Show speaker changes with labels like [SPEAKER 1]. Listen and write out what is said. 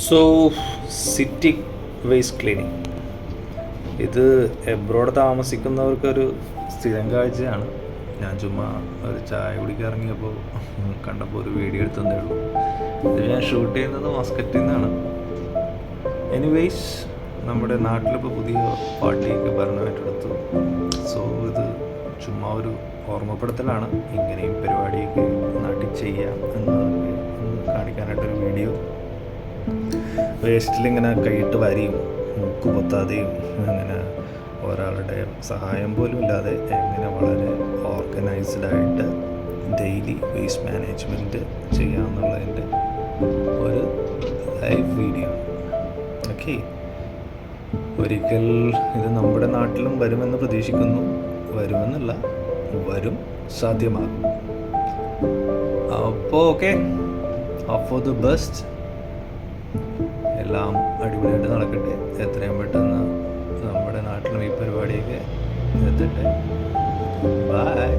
[SPEAKER 1] So city waste cleaning ഇത് abroad താമസിക്കുന്നവർക്കൊരു സ്ഥിരം കാഴ്ചയാണ്. ഞാൻ ചുമ്മാ ഒരു ചായ കുടിക്കാൻ ഇറങ്ങിയപ്പോൾ കണ്ടപ്പോൾ ഒരു വീഡിയോ എടുത്തതേ ഉള്ളൂ. ഇത് ഞാൻ ഷൂട്ട് ചെയ്യുന്നത് മസ്കറ്റിൽ നിന്നാണ്. എനിവേയ്സ്, നമ്മുടെ നാട്ടിലിപ്പോൾ പുതിയ പാർട്ടിയൊക്കെ ഭരണമായിട്ടെടുത്തു. സോ ഇത് ചുമ്മാ ഒരു ഓർമ്മപ്പെടുത്തലാണ്. ഇങ്ങനെയും പരിപാടിയൊക്കെ നാട്ടിൽ ചെയ്യാം എന്നതൊക്കെ കാണിക്കാനായിട്ടൊരു വീഡിയോ. വേസ്റ്റിലിങ്ങനെ കൈയിട്ട് വരിയും മൂക്ക് പൊത്താതെയും അങ്ങനെ ഒരാളുടെ സഹായം പോലും ഇല്ലാതെ എങ്ങനെ വളരെ ഓർഗനൈസ്ഡായിട്ട് ഡെയിലി വേസ്റ്റ് മാനേജ്മെൻറ്റ് ചെയ്യാമെന്നുള്ളതിൻ്റെ ഒരു ലൈവ് വീഡിയോ. ഓക്കെ, ഒരിക്കൽ ഇത് നമ്മുടെ നാട്ടിലും വരുമെന്ന് പ്രതീക്ഷിക്കുന്നു. വരുമെന്നല്ല, വരും, സാധ്യമാകും. അപ്പോൾ ഓക്കെ, ഫോർ ദ ബെസ്റ്റ്. എല്ലാം അടിപൊളിയായിട്ട് നടക്കട്ടെ. എത്രയും പെട്ടെന്ന് നമ്മുടെ നാട്ടിലും ഈ പരിപാടിയൊക്കെ എത്തട്ടെ. ബൈ.